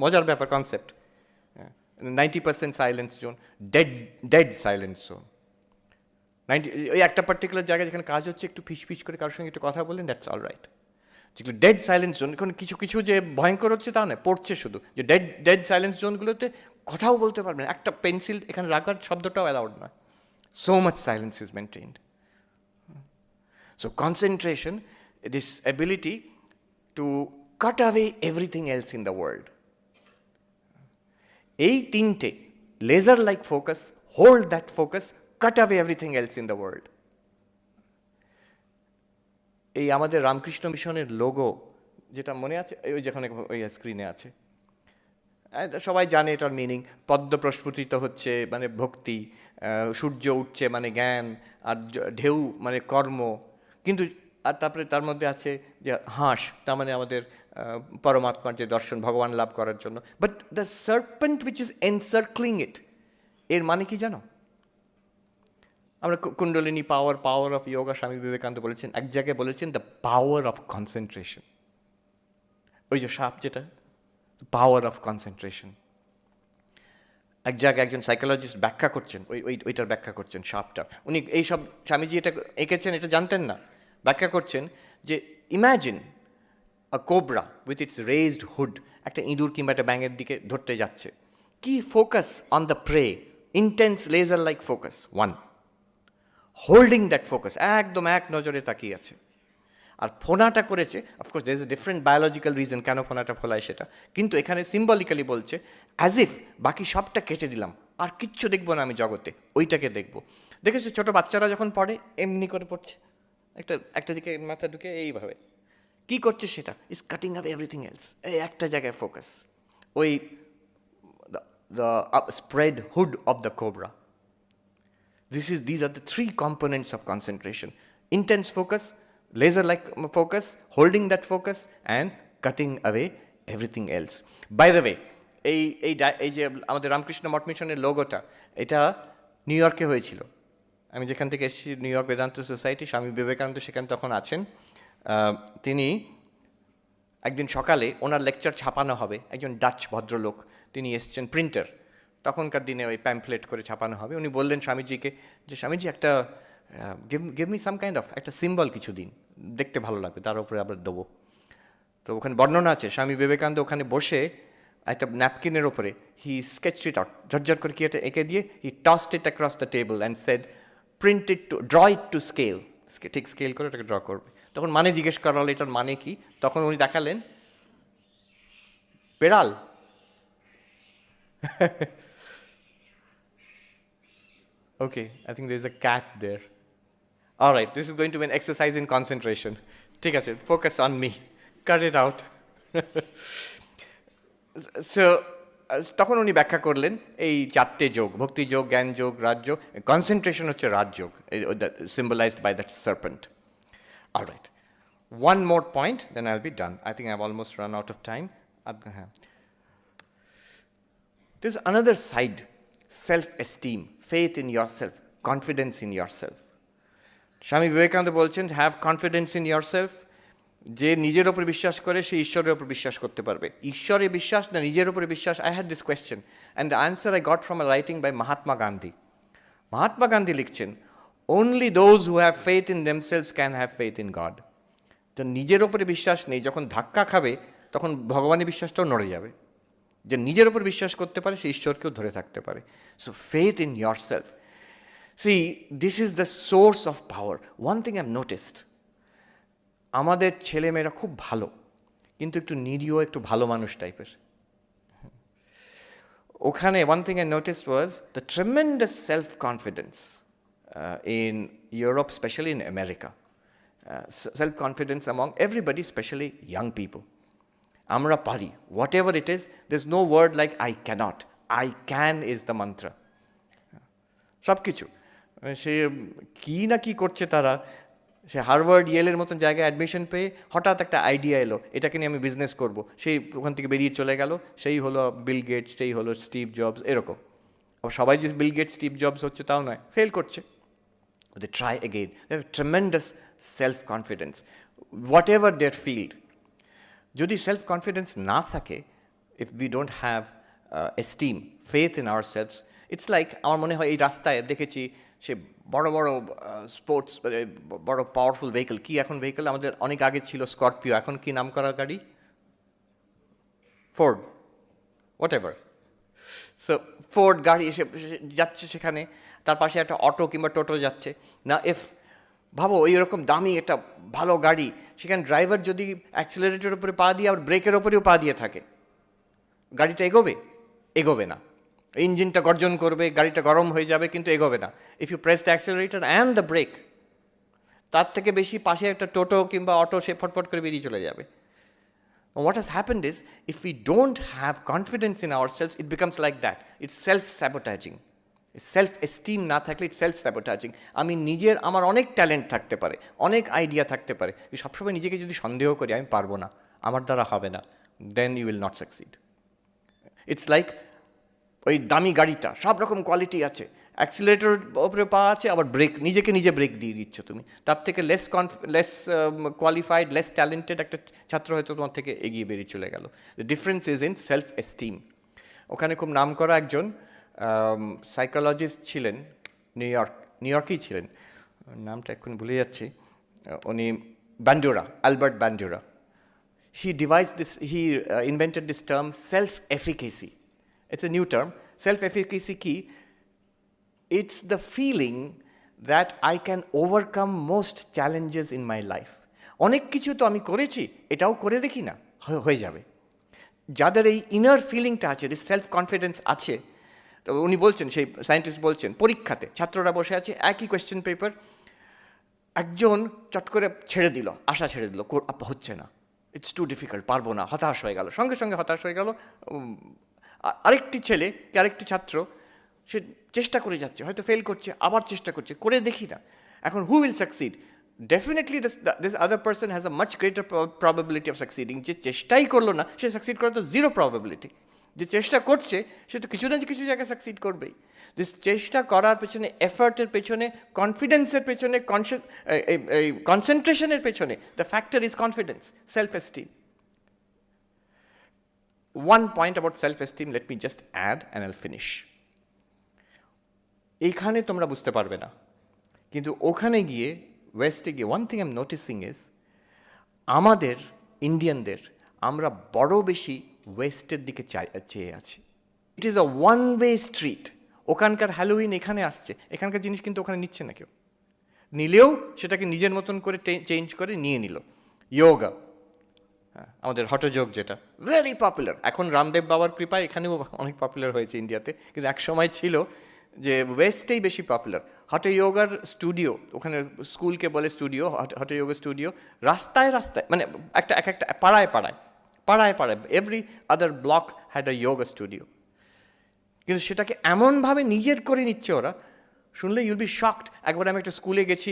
মজার ব্যাপার concept, 90% silence zone, dead silence zone. ওই একটা পার্টিকুলার জায়গায় যেখানে কাজ হচ্ছে, একটু ফিস করে কারোর সঙ্গে একটু কথা বলেন, দ্যাটস অল রাইট। যেগুলো ডেড সাইলেন্স জোন, এখন কিছু কিছু যে ভয়ঙ্কর হচ্ছে তা নয়, পড়ছে শুধু, যে ডেড সাইলেন্স জোনগুলোতে কথাও বলতে পারবেন, একটা পেন্সিল এখানে রাখার শব্দটাও অ্যালাউড নয়। So much silence is maintained. So concentration, this ability to cut away everything else in the world. এই তিনটে, laser-like focus, hold that focus, cut away everything else in the world. এই আমাদের রামকৃষ্ণ মিশনের logo, যেটা মনে আছে, ওই যেখানে ওই স্ক্রিনে আছে, সবাই জানে এটার মিনিং। পদ্ম প্রস্ফুটিত হচ্ছে মানে ভক্তি, সূর্য উঠছে মানে জ্ঞান, আর ঢেউ মানে কর্ম। কিন্তু আর তারপরে তার মধ্যে আছে যে হাঁস, তার মানে আমাদের পরমাত্মার যে দর্শন, ভগবান লাভ করার জন্য। But the serpent which is encircling it, এর মানে কি জানো? আমরা কুণ্ডলিনী পাওয়ার অফ যোগা, স্বামী বিবেকানন্দ বলেছেন, এক জায়গায় বলেছেন দ্য পাওয়ার অফ কনসেন্ট্রেশন। ওই যে সাপ, যেটা পাওয়ার অফ কনসেন্ট্রেশন। এক জায়গায় একজন সাইকোলজিস্ট ব্যাখ্যা করছেন, ওইটার ব্যাখ্যা করছেন সাপটা। উনি এইসব স্বামীজি এটা এঁকেছেন এটা জানতেন না, ব্যাখ্যা করছেন যে imagine a cobra with its raised hood একটা ইঁদুর কিংবা একটা ব্যাঙের দিকে ধরতে যাচ্ছে। কি focus on the prey, intense laser like focus, one, holding that focus, একদম এক নজরে তাকিয়ে আছে। আর ফোনাটা করেছে, of course there is a different biological reason কেন ফোনাটা ফোলায় সেটা, কিন্তু এখানে সিম্বলিক্যালি বলছে অ্যাজ ইফ বাকি সবটা কেটে দিলাম, আর কিচ্ছু দেখবো না আমি জগতে, ওইটাকে দেখবো। দেখেছো ছোটো বাচ্চারা যখন পড়ে এমনি করে পড়ছে, একটা দিকে মাথা ঢুকে এইভাবে, কী করছে সেটা, is cutting up everything else, এই একটা জায়গায় ফোকাস, ওই the spread hood of the cobra. These are the three components of concentration: intense focus, laser-like focus, holding that focus, and cutting away everything else. By the way, এই যে আমাদের রামকৃষ্ণ মঠ মিশনের লোগোটা, এটা নিউ ইয়র্কে হয়েছিল। আমি যেখান থেকে এসেছি, new York Vedanta society, Swami Vivekananda সেখানে তখন আছেন। তিনি একদিন সকালে ওনার লেকচার ছাপানো হবে, একজন ডাচ ভদ্রলোক তিনি এসছেন, প্রিন্টার, তখনকার দিনে ওই প্যাম্পলেট করে ছাপানো হবে। উনি বললেন স্বামীজিকে যে স্বামীজি একটা give me some kind of একটা সিম্বল কিছু দিন, দেখতে ভালো লাগবে, তার উপরে আবার দেবো। তো ওখানে বর্ণনা আছে, স্বামী বিবেকানন্দ ওখানে বসে একটা ন্যাপকিনের ওপরে হি স্কেচড ইট আউট, ঝরঝর করে কি এটা এঁকে দিয়ে he tossed it across the table and said print it to draw it to scale, ঠিক স্কেল করে এটাকে ড্র করবে। তখন মানে জিজ্ঞেস করা হলো এটার মানে কি, তখন উনি দেখালেন বেড়াল। Okay, I think there's a cat there. All right, this is going to be an exercise in concentration. Take a focus on me. Cut it out. So, তখন উনি ব্যাখ্যা করলেন এই চারটে যোগ, ভক্তি যোগ, জ্ঞান যোগ, রাজযোগ। কনসেন্ট্রেশন হচ্ছে Rajyoga, symbolized by that serpent. All right. One more point, then I'll be done. I think I've almost run out of time. There's another side, self-esteem, faith in yourself, confidence in yourself. Swami Vivekananda বলছেন, have confidence in yourself. যে নিজের ওপর বিশ্বাস করে সে ঈশ্বরের ওপর বিশ্বাস করতে পারবে। ঈশ্বরে বিশ্বাস না নিজের ওপরে বিশ্বাস? I had this question and the answer I got from a writing by Mahatma Gandhi. Mahatma Gandhi লিখছেন, only those who have faith in themselves can have faith in God. তো নিজের ওপরে বিশ্বাস নেই, যখন ধাক্কা খাবে তখন ভগবানের বিশ্বাসটাও নড়ে যাবে। যে নিজের ওপর বিশ্বাস করতে পারে সে ঈশ্বরকেও ধরে থাকতে পারে। So faith in your self, C this is the source of power. One thing I have noticed, আমাদের ছেলেমেয়েরা খুব ভালো, কিন্তু একটু নিরীহ, একটু ভালো মানুষ টাইপের। ওখানে one thing I noticed was the tremendous self confidence in Europe, specially in America, self confidence among everybody, specially young people. আমরা পারি, what ever it is, there is no word like I can't, I can is the mantra. সব কিছু সে কী না কী করছে তারা, সে Harvard ইয়েলের মতন জায়গায় admission পেয়ে হঠাৎ একটা আইডিয়া এলো, এটাকে নিয়ে আমি বিজনেস করব, সেই ওখান থেকে বেরিয়ে চলে গেল, সেই হলো বিল গেটস, সেই হলো স্টিভ জবস, এরকম। আবার সবাই যে বিল গেটস স্টিভ জবস হচ্ছে তাও নয়, ফেল করছে। They try again, they have tremendous self confidence, what ever their field. যদি সেলফ কনফিডেন্স না থাকে, if we don't have esteem, faith in our selves, it's like, আমার মনে হয় এই রাস্তায় দেখেছি সে বড় বড় স্পোর্টস, বড় পাওয়ারফুল ভেহিকল, কি এখন ভেহিকল, আমাদের অনেক আগে ছিল স্করপিও, এখন কি নাম করা গাড়ি, Ford, what ever. So Ford গাড়ি এসে যাচ্ছে সেখানে, তার পাশে একটা অটো কিংবা টোটো যাচ্ছে না, ইফ ভাবো ওই রকম দামি একটা ভালো গাড়ি, সেখানে ড্রাইভার যদি অ্যাক্সিলারেটরের উপরে পা দিয়ে আবার ব্রেকের ওপরেও পা দিয়ে থাকে, গাড়িটা এগোবে? এগোবে না। ইঞ্জিনটা গর্জন করবে, গাড়িটা গরম হয়ে যাবে, কিন্তু এগোবে না। If you press the accelerator and the brake, তার থেকে বেশি পাশে একটা টোটো কিংবা অটো সে ফটফট করে বেরিয়ে চলে যাবে। What has happened is, if we don't have confidence in ourselves, it becomes like that. It's self-sabotaging. Self esteem না থাকলে ইট সেলফ স্যাবোটাজিং। আমি নিজের, আমার অনেক ট্যালেন্ট থাকতে পারে, অনেক আইডিয়া থাকতে পারে, সবসময় নিজেকে যদি সন্দেহ করি আমি পারবো না, আমার দ্বারা হবে না, then you will not succeed. It's like ওই দামি গাড়িটা, সব রকম কোয়ালিটি আছে, অ্যাক্সিলারেটর ওপরে পা আছে, আবার ব্রেক, নিজেকে নিজে ব্রেক দিয়ে দিচ্ছ তুমি, তার থেকে লেস কোয়ালিফাইড, লেস ট্যালেন্টেড একটা ছাত্র হয়তো তোমার থেকে এগিয়ে বেরিয়ে চলে গেল। The difference is in self esteem. ওখানে খুব নাম করা একজন সাইকোলজিস্ট ছিলেন, নিউ ইয়র্কেই ছিলেন, নামটা এখন ভুলে যাচ্ছি, উনি বান্ডুরা, Albert বান্ডুরা। He invented this term self-efficacy. It's a new term. Self-efficacy কি? It's the feeling that I can overcome most challenges in my life. অনেক কিছু তো আমি করেছি, এটাও করে দেখি না, হয়ে যাবে। যাদের এই ইনার ফিলিংটা আছে, সেলফ কনফিডেন্স আছে, তো উনি বলছেন, সেই সায়েন্টিস্ট বলছেন, পরীক্ষাতে ছাত্ররা বসে আছে, একই কোয়েশ্চেন পেপার, একজন চট করে ছেড়ে দিল, আশা ছেড়ে দিল, হচ্ছে না, ইটস টু ডিফিকাল্ট, পারবো না, হতাশ হয়ে গেল, সঙ্গে সঙ্গে হতাশ হয়ে গেল। আরেকটি ছেলে, আরেকটি ছাত্র, সে চেষ্টা করে যাচ্ছে, হয়তো ফেল করছে, আবার চেষ্টা করছে, করে দেখি না। এখন who will succeed? Definitely this other person has a much greater probability of সাকসিডিং। যে চেষ্টাই করলো না, সে সাকসিড করার তো জিরো প্রবাবিলিটি। যে চেষ্টা করছে, সে তো কিছু না কিছু জায়গায় সাকসিড করবেই। দিস চেষ্টা করার পেছনে, এফার্টের পেছনে, কনফিডেন্সের পেছনে, কনসেন্ট্রেশনের পেছনে, the factor is confidence, self esteem. One point about self-esteem, let me just add and I'll finish. এইখানে তোমরা বুঝতে পারবে না, কিন্তু ওখানে গিয়ে, ওয়েস্টে গিয়ে, one thing I am noticing is, আমাদের ইন্ডিয়ানদের, আমরা বড় বেশি ওয়েস্টের দিকে চেয়ে আছি। It is a one way street. ওখানকার হ্যালোউইন এখানে আসছে, এখানকার জিনিস কিন্তু ওখানে নিচ্ছে না কেউ, নিলেও সেটাকে নিজের মতন করে চেঞ্জ করে নিয়ে নিল। যোগা, আমাদের হঠযোগ, যেটা ভেরি পপুলার, এখন রামদেব বাবার কৃপায় এখানেও অনেক পপুলার হয়েছে ইন্ডিয়াতে, কিন্তু এক সময় ছিল যে ওয়েস্টেই বেশি পপুলার। হঠযোগার স্টুডিও, ওখানে স্কুলকে বলে স্টুডিও, হঠযোগা স্টুডিও, রাস্তায় রাস্তায়, মানে একটা পাড়ায় পাড়ায়, every other block had a yoga studio. কিন্তু সেটাকে এমনভাবে নিজের করে নিচ্ছে ওরা, শুনলে ইউল বি শকড। একবার আমি একটা স্কুলে গেছি,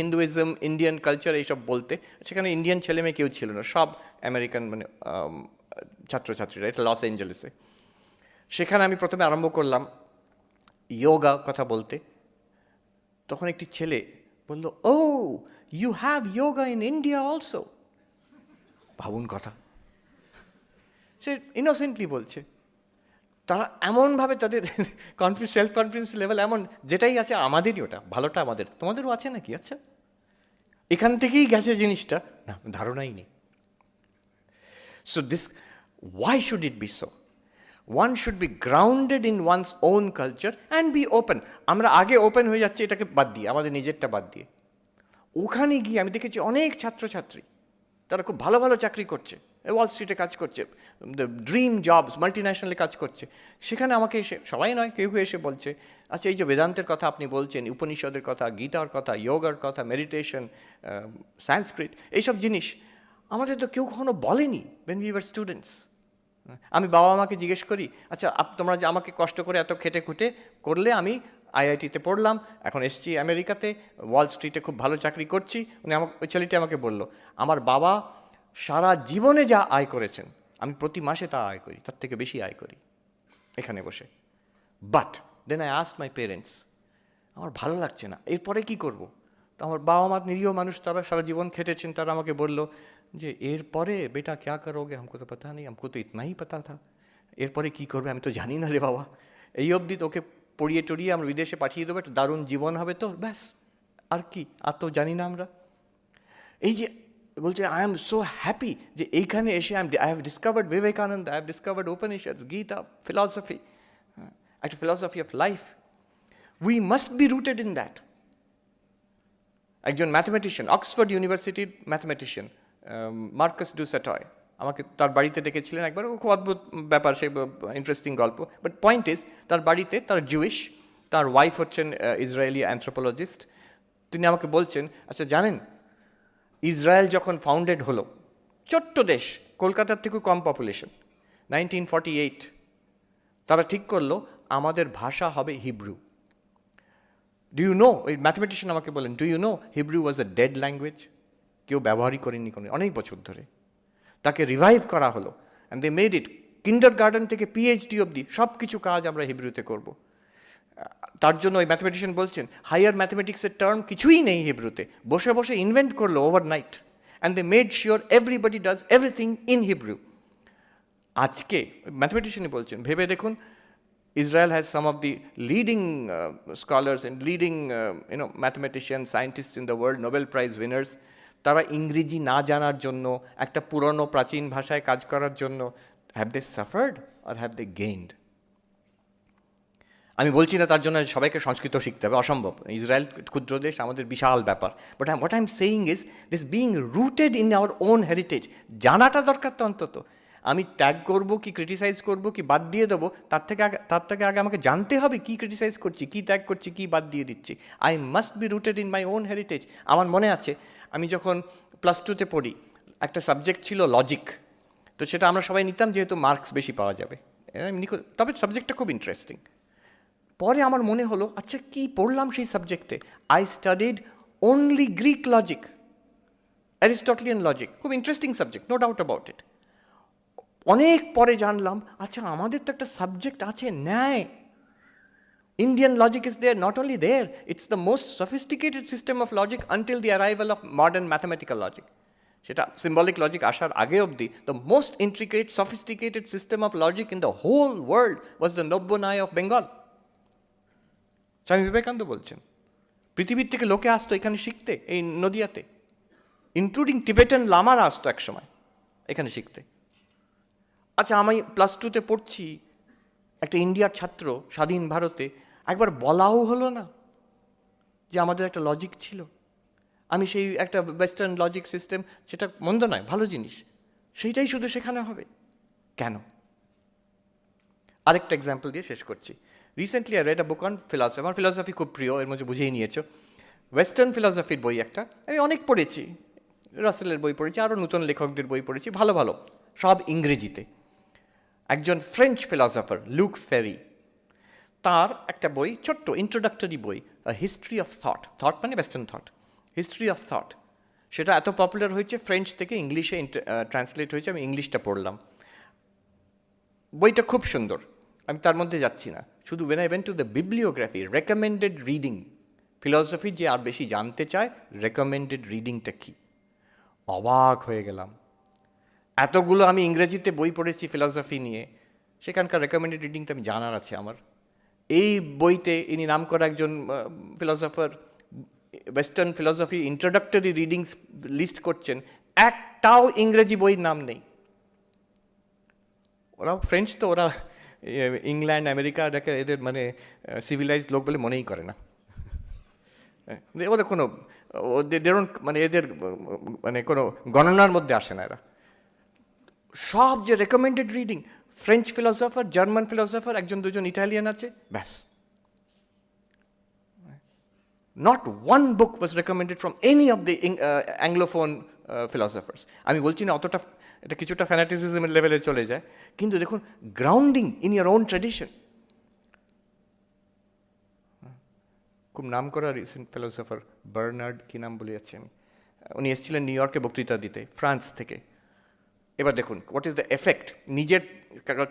হিন্দুইজম, ইন্ডিয়ান কালচার এইসব বলতে, সেখানে ইন্ডিয়ান ছেলে মেয়ে কেউ ছিল না, সব আমেরিকান, মানে ছাত্রছাত্রীরা। এটা লস অ্যাঞ্জেলেসে। সেখানে আমি প্রথমে আরম্ভ করলাম যোগা কথা বলতে, তখন একটি ছেলে বলল, oh you have yoga in India also. ভাবুন কথা, সে ইনোসেন্টলি বলছে। তারা এমনভাবে তাদের সেলফ কনফিডেন্স লেভেল এমন, যেটাই আছে আমাদেরই, ওটা ভালোটা আমাদের, তোমাদেরও আছে নাকি? আচ্ছা, এখান থেকেই গেছে জিনিসটা, না ধারণাই নেই। So this, why should it be so? One should be grounded in one's own culture and be open. আমরা আগে ওপেন হয়ে যাচ্ছি এটাকে বাদ দিয়ে, আমাদের নিজেরটা বাদ দিয়ে। ওখানে গিয়ে আমি দেখেছি অনেক ছাত্রছাত্রী, তারা খুব ভালো ভালো চাকরি করছে, ওয়াল স্ট্রিটে কাজ করছে, ড্রিম জবস, মাল্টিন্যাশনালে কাজ করছে। সেখানে আমাকে এসে, সবাই নয়, কেউ কেউ এসে বলছে, আচ্ছা এই যে বেদান্তের কথা আপনি বলছেন, উপনিষদের কথা, গীতার কথা, যোগার কথা, মেডিটেশন, সংস্কৃত, এইসব জিনিস আমাদের তো কেউ কখনো বলেনি when we were স্টুডেন্টস। আমি বাবা মাকে জিজ্ঞেস করি, আচ্ছা তোমরা যে আমাকে কষ্ট করে এত খেটে খুঁটে করলে, আমি আইআইটিতে পড়লাম, এখন এসছি আমেরিকাতে, ওয়াল স্ট্রিটে খুব ভালো চাকরি করছি। ওই ছেলেটি আমাকে বলল, আমার বাবা সারা জীবনে যা আয় করেছেন, আমি প্রতি মাসে তা আয় করি, তার থেকে বেশি আয় করি এখানে বসে। But then I asked my parents, আমার ভালো লাগছে না, এরপরে কি করব? তো আমার বাবা মা নিরীহ মানুষ, তারা সারা জীবন খেটেছেন, তারা আমাকে বলল যে এরপরে বেটা ক্যা করোগে, हमको তো পতা নেই, हमको তো ইতনা হি পতা থা। এরপরে কী করবে আমি তো জানি না রে বাবা, এই অবধি তোকে পড়িয়ে টড়িয়ে আমরা বিদেশে পাঠিয়ে দেবো, একটা দারুণ জীবন হবে তো ব্যাস, আর কি, আর তো জানি না আমরা। এই যে বলছে, আই এম সো হ্যাপি যে এইখানে এসে I have discovered Vivekananda, I have discovered Upanishad, Gita, philosophy, একটা philosophy of life. We must be rooted in that. একজন ম্যাথমেটিশিয়ান, অক্সফোর্ড ইউনিভার্সিটির ম্যাথমেটিশিয়ান, মার্কাস ডু স্যাটয়, আমাকে তার বাড়িতে ডেকেছিলেন একবার। খুব অদ্ভুত ব্যাপার, সে ইন্টারেস্টিং গল্প। বাট পয়েন্ট ইজ, তার বাড়িতে, তার জুইশ, তার ওয়াইফ হচ্ছেন ইসরায়েলি অ্যান্থ্রোপোলজিস্ট। তিনি আমাকে বলছেন, আচ্ছা জানেন, ইসরায়েল যখন ফাউন্ডেড হলো, ছোট্ট দেশ, কলকাতার থেকেও কম পপুলেশন, 1948, তারা ঠিক করলো আমাদের ভাষা হবে হিব্রু। ডু ইউ নো, ওই ম্যাথমেটিশিয়ান আমাকে বলেন, do you know Hebrew was a dead language, কেউ ব্যবহারই করেনি কোনো অনেক বছর ধরে। তাকে রিভাইভ করা হলো, and they made it, kinder garden থেকে পিএইচডি অবধি সব কিছু কাজ আমরা হিব্রুতে করব। তার জন্য ওই ম্যাথমেটিশিয়ান বলছেন, হায়ার ম্যাথমেটিক্সের টার্ম কিছুই নেই হিব্রুতে, বসে বসে ইনভেন্ট করলো overnight, and they made sure everybody does everything in Hebrew. আজকে ম্যাথমেটিশিয়ানই বলছেন, ভেবে দেখুন, Israel has some of the leading scholars and leading mathematicians, scientists in the world, Nobel Prize winners. তারা ইংরেজি না জানার জন্য, একটা পুরনো প্রাচীন ভাষায় কাজ করার জন্য, have they suffered or have they gained? আমি বলছি না তার জন্য সবাইকে সংস্কৃত শিখতে হবে, অসম্ভব। ইসরায়েল ক্ষুদ্র দেশ, আমাদের বিশাল ব্যাপার। But what I am saying is this being rooted in our own heritage, জানাটা দরকার তো অন্তত। আমি ট্যাগ করব কি ক্রিটিসাইজ করব কি বাদ দিয়ে দেবো, তার থেকে আগে আমাকে জানতে হবে কী ক্রিটিসাইজ করছি, কী ট্যাগ করছি, কী বাদ দিয়ে দিচ্ছি। I must be rooted in my own heritage. আমার মনে আছে আমি যখন +2-তে পড়ি, একটা সাবজেক্ট ছিল লজিক। তো সেটা আমরা সবাই নিতাম যেহেতু মার্কস বেশি পাওয়া যাবে, তবে সাবজেক্টটা খুব ইন্টারেস্টিং। পরে আমার মনে হলো, আচ্ছা কী পড়লাম সেই সাবজেক্টে? I studied only Greek logic, Aristotelian logic. খুব interesting subject, no doubt about it. অনেক পরে জানলাম, আচ্ছা আমাদের তো একটা সাবজেক্ট আছে ন্যায়। Indian logic is there, not only there, it's the most sophisticated system of logic until the arrival of modern mathematical logic. সেটা symbolic logic আসার আগে অবধি the most intricate, sophisticated system of logic in the whole world was the Nobbonai of Bengal. Swami Vivekananda বলছেন, পৃথিবীর থেকে লোকে আসতো এখানে শিখতে, এই নদিয়াতে, ইনক্লুডিং টিবেটান লামারা আসতো একসময় এখানে শিখতে। আচ্ছা আমি +2-তে পড়ছি, একটা ইন্ডিয়ার ছাত্র, স্বাধীন ভারতে, একবার বলাও হলো না যে আমাদের একটা লজিক ছিল। আমি সেই একটা ওয়েস্টার্ন লজিক সিস্টেম, সেটা মন্দ নয়, ভালো জিনিস, সেইটাই শুধু শেখানো হবে কেন? আরেকটা এক্সাম্পল দিয়ে শেষ করছি। Recently I red a book on philosophy. আমার ফিলসফি খুব প্রিয়, এর মধ্যে বুঝেই নিয়েছো। ওয়েস্টার্ন ফিলসফির বই একটা, আমি অনেক পড়েছি, রাসেলের বই পড়েছি, আরও নতুন লেখকদের বই পড়েছি, ভালো ভালো, সব ইংরেজিতে। একজন ফ্রেঞ্চ ফিলসফার লুক ফেরি, তার একটা বই, ছোট্ট ইন্ট্রোডাক্টরি বই, হিস্ট্রি অফ থট। থট মানে western thought, history of thought. সেটা এত পপুলার হয়েছে, ফ্রেঞ্চ থেকে ইংলিশে ট্রান্সলেট হয়েছে, আমি ইংলিশটা পড়লাম। বইটা খুব সুন্দর, আমি তার মধ্যে যাচ্ছি না। শুধু when I went to the bibliography, recommended reading, philosophy যে আর বেশি জানতে চায়, রেকমেন্ডেড রিডিংটা কী, অবাক হয়ে গেলাম। এতগুলো আমি ইংরেজিতে বই পড়েছি ফিলসফি নিয়ে, সেখানকার রেকমেন্ডেড রিডিংটা আমি জানার আছে আমার। এই বইতে ইনি নাম করা একজন philosopher western philosophy introductory readings list করছেন, একটাও ইংরেজি বইয়ের নাম নেই। ওরা ফ্রেঞ্চ তো, ওরা ইংল্যান্ড আমেরিকা এটাকে এদের মানে সিভিলাইজড লোক বলে মনেই করে না। ওদের কোনো মানে এদের মানে কোনো গণনার মধ্যে আসে না এরা। সব যে recommended reading, French philosopher, German philosopher, একজন দুজন ইটালিয়ান আছে, ব্যাস। Not one book was recommended from any of the anglophone philosophers. আমি বলছি না অতটা, এটা কিছুটা ফ্যানাটিসিজমের লেভেলে চলে যায়, কিন্তু দেখুন grounding in your own tradition. খুব নাম করা রিসেন্ট ফিলসফার বার্নার্ড, কী নাম বলে যাচ্ছি আমি, উনি এসেছিলেন নিউ ইয়র্কে বক্তৃতা দিতে, ফ্রান্স থেকে। এবার দেখুন হোয়াট ইজ দ্য এফেক্ট, নিজের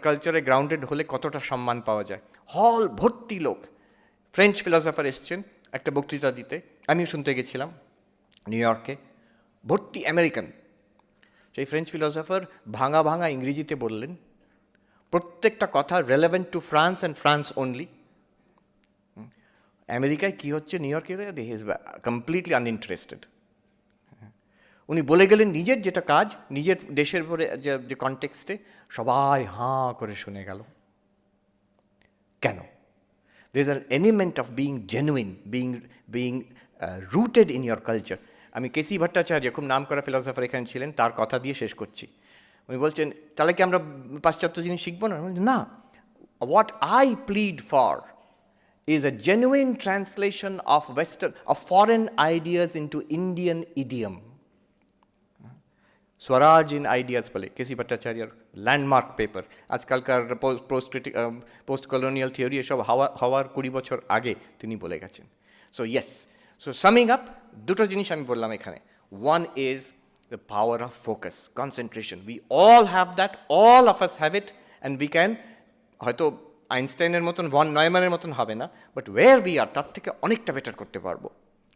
কালচারে গ্রাউন্ডেড হলে কতটা সম্মান পাওয়া যায়। হল ভর্তি লোক, ফ্রেঞ্চ ফিলসফার এসছেন একটা বক্তৃতা দিতে, আমিও শুনতে গেছিলাম নিউ ইয়র্কে, ভর্তি আমেরিকান। সেই ফ্রেঞ্চ ফিলসফার ভাঙা ভাঙা ইংরেজিতে বললেন, প্রত্যেকটা কথা relevant two France and France only. আমেরিকায় কী হচ্ছে নিউ ইয়র্কে, দে ইজ কমপ্লিটলি আনইন্টারেস্টেড। উনি বলে গেলেন নিজের যেটা কাজ, নিজের দেশের পরে যে কনটেক্সটে, সবাই হাঁ করে শুনে গেল। কেন? There is an element of being genuine, being rooted in your culture. আমি কেসি ভট্টাচার্য, খুব নাম করা ফিলসফার এখানে ছিলেন, তার কথা দিয়ে শেষ করছি। উনি বলছেন, তাহলে কি আমরা পাশ্চাত্য জিনিস শিখবো না? না, what I plead for is a genuine translation of foreign ideas into Indian idiom. Swaraj in Ideas বলে কেসি ভট্টাচার্যের ল্যান্ডমার্ক পেপার। আজকালকার পোস্ট কলোনিয়াল থিওরি এসব হওয়ার 20 বছর আগে তিনি বলে গেছেন। So yes, so summing up, দুটো জিনিস আমি বললাম এখানে। One is the power of focus, concentration. We all have that, all of us have it, and we can, হয়তো আইনস্টাইনের মতন, ভন নয়ম্যানের মতন হবে না, বাট ওয়ের উই আর তার থেকে অনেকটা বেটার করতে পারবো।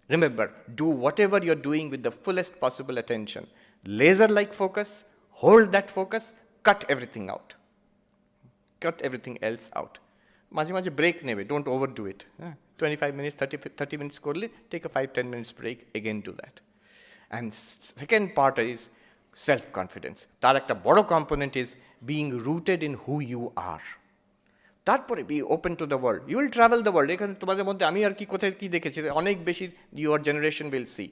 Remember, do what ever you are doing with the fullest possible attention, laser-like focus, hold that focus, cut everything out, cut everything else out. মাঝে মাঝে ব্রেক নেবে, ডোন্ট ওভারডু ইট। হ্যাঁ, 25 minutes, 30 minutes করলে take a 5-10 minutes break, again do that. And second part is self-confidence. তার একটা বড় component is being rooted in who you are. তারপরে be open to the world, you will travel the world. এখানে তোমাদের মধ্যে আমি আর কি কোথায় কী দেখেছি, অনেক বেশি your generation will see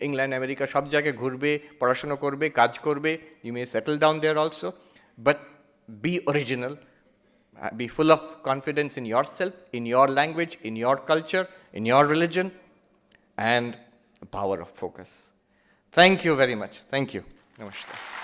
England, America, সব জায়গায় ঘুরবে, পড়াশুনো করবে, কাজ করবে, you may settle down there also, but be original, be full of confidence in yourself, in your language, in your culture, in your religion, and the power of focus. Thank you very much. Thank you. Namaskar.